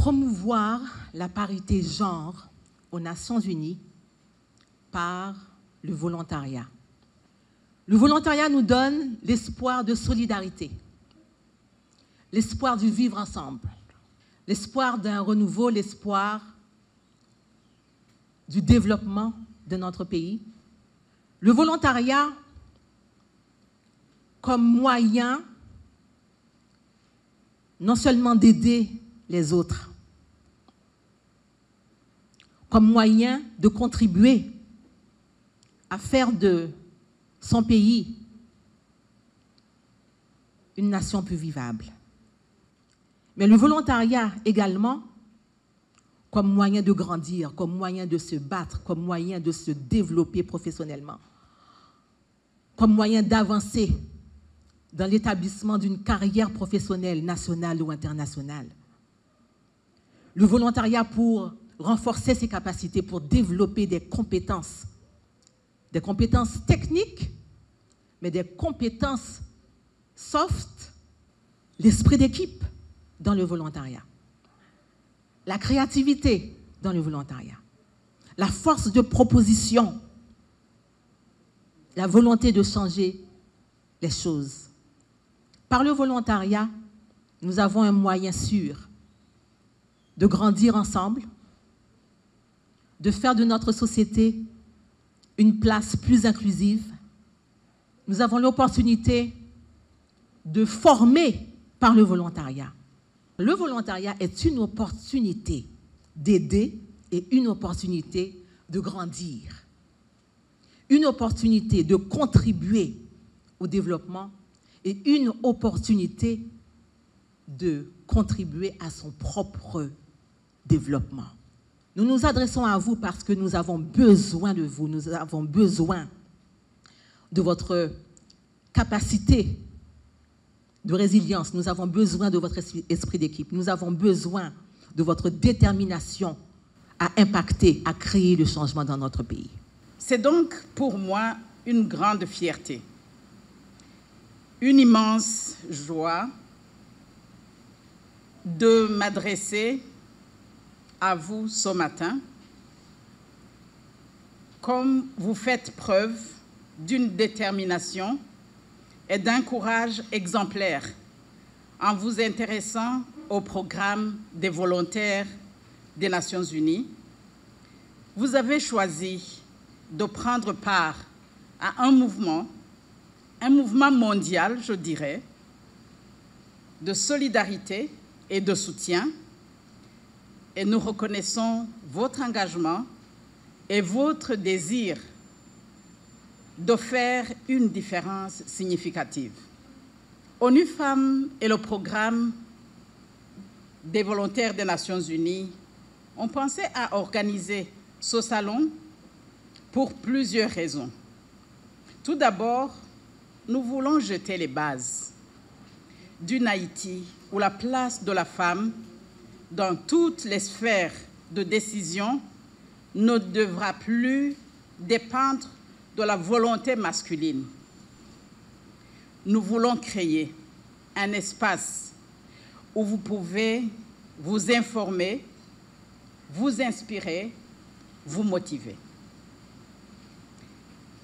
promouvoir la parité genre aux Nations Unies par le volontariat. Le volontariat nous donne l'espoir de solidarité, l'espoir du vivre ensemble, l'espoir d'un renouveau, l'espoir du développement de notre pays. Le volontariat comme moyen non seulement d'aider les autres, comme moyen de contribuer à faire de son pays une nation plus vivable. Mais le volontariat également comme moyen de grandir, comme moyen de se battre, comme moyen de se développer professionnellement, comme moyen d'avancer dans l'établissement d'une carrière professionnelle nationale ou internationale. Le volontariat pour renforcer ses capacités, pour développer des compétences techniques, mais des compétences soft, l'esprit d'équipe dans le volontariat, la créativité dans le volontariat, la force de proposition, la volonté de changer les choses. Par le volontariat, nous avons un moyen sûr de grandir ensemble, de faire de notre société une place plus inclusive. Nous avons l'opportunité de former par le volontariat. Le volontariat est une opportunité d'aider et une opportunité de grandir, une opportunité de contribuer au développement et une opportunité de contribuer à son propre développement. Nous nous adressons à vous parce que nous avons besoin de vous, nous avons besoin de votre capacité de résilience, nous avons besoin de votre esprit d'équipe, nous avons besoin de votre détermination à impacter, à créer le changement dans notre pays. C'est donc pour moi une grande fierté, une immense joie de m'adresser à vous ce matin, comme vous faites preuve d'une détermination et d'un courage exemplaire en vous intéressant au programme des volontaires des Nations Unies. Vous avez choisi de prendre part à un mouvement mondial, je dirais, de solidarité et de soutien. Et nous reconnaissons votre engagement et votre désir de faire une différence significative. ONU Femmes et le programme des volontaires des Nations Unies ont pensé à organiser ce salon pour plusieurs raisons. Tout d'abord, nous voulons jeter les bases d'une Haïti où la place de la femme dans toutes les sphères de décision ne devra plus dépendre de la volonté masculine. Nous voulons créer un espace où vous pouvez vous informer, vous inspirer, vous motiver.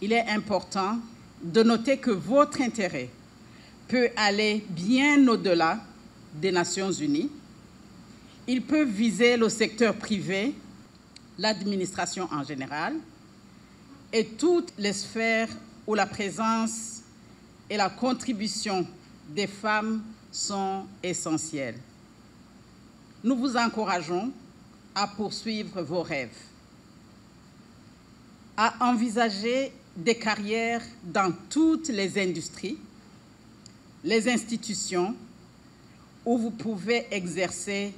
Il est important de noter que votre intérêt peut aller bien au-delà des Nations Unies. Il peut viser le secteur privé, l'administration en général, et toutes les sphères où la présence et la contribution des femmes sont essentielles. Nous vous encourageons à poursuivre vos rêves, à envisager des carrières dans toutes les industries, les institutions où vous pouvez exercer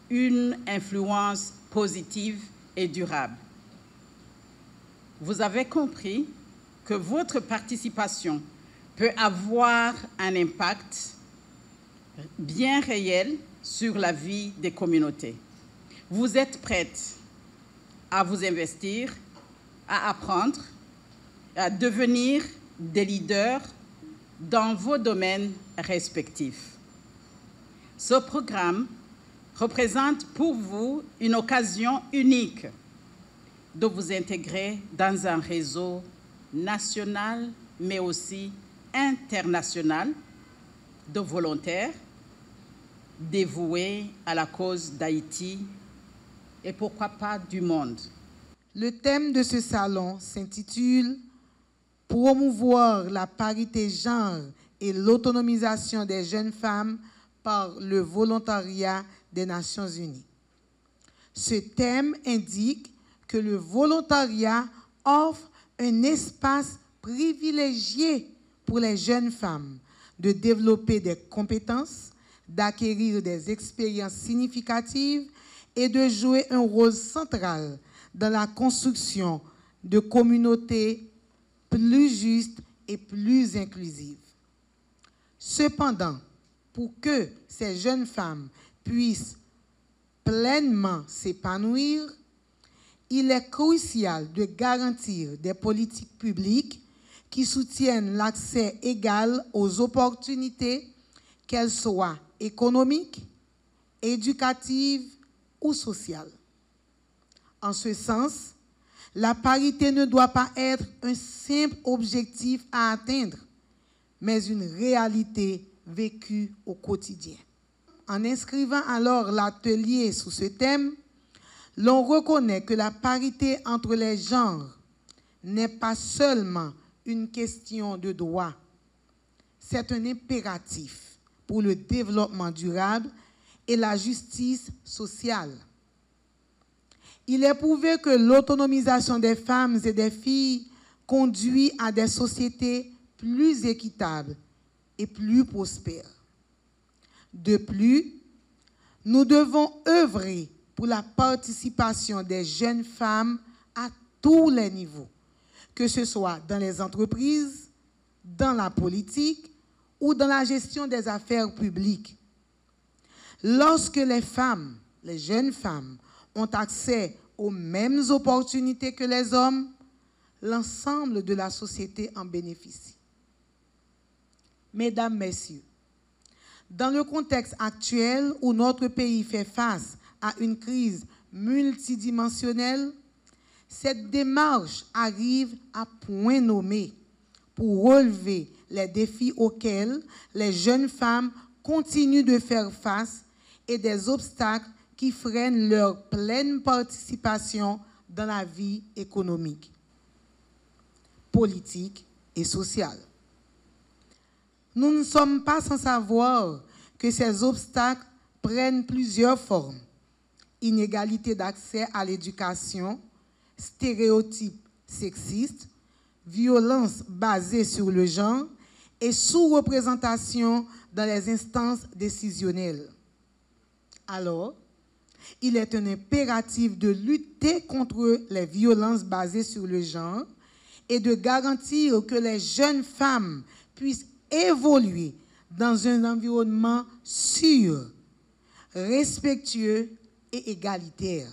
une influence positive et durable. Vous avez compris que votre participation peut avoir un impact bien réel sur la vie des communautés. Vous êtes prête à vous investir, à apprendre, à devenir des leaders dans vos domaines respectifs. Ce programme représente pour vous une occasion unique de vous intégrer dans un réseau national, mais aussi international de volontaires dévoués à la cause d'Haïti et pourquoi pas du monde. Le thème de ce salon s'intitule « Promouvoir la parité genre et l'autonomisation des jeunes femmes par le volontariat des Nations Unies ». Ce thème indique que le volontariat offre un espace privilégié pour les jeunes femmes de développer des compétences, d'acquérir des expériences significatives et de jouer un rôle central dans la construction de communautés plus justes et plus inclusives. Cependant, pour que ces jeunes femmes puissent pleinement s'épanouir, il est crucial de garantir des politiques publiques qui soutiennent l'accès égal aux opportunités, qu'elles soient économiques, éducatives ou sociales. En ce sens, la parité ne doit pas être un simple objectif à atteindre, mais une réalité vécue au quotidien. En inscrivant alors l'atelier sous ce thème, l'on reconnaît que la parité entre les genres n'est pas seulement une question de droit, c'est un impératif pour le développement durable et la justice sociale. Il est prouvé que l'autonomisation des femmes et des filles conduit à des sociétés plus équitables et plus prospères. De plus, nous devons œuvrer pour la participation des jeunes femmes à tous les niveaux, que ce soit dans les entreprises, dans la politique ou dans la gestion des affaires publiques. Lorsque les femmes, les jeunes femmes, ont accès aux mêmes opportunités que les hommes, l'ensemble de la société en bénéficie. Mesdames, Messieurs, dans le contexte actuel où notre pays fait face à une crise multidimensionnelle, cette démarche arrive à point nommé pour relever les défis auxquels les jeunes femmes continuent de faire face et des obstacles qui freinent leur pleine participation dans la vie économique, politique et sociale. Nous ne sommes pas sans savoir que ces obstacles prennent plusieurs formes: inégalité d'accès à l'éducation, stéréotypes sexistes, violences basées sur le genre et sous-représentation dans les instances décisionnelles. Alors, il est un impératif de lutter contre les violences basées sur le genre et de garantir que les jeunes femmes puissent évoluer dans un environnement sûr, respectueux et égalitaire.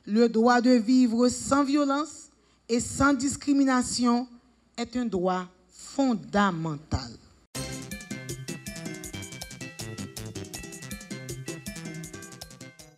Le droit de vivre sans violence et sans discrimination est un droit fondamental.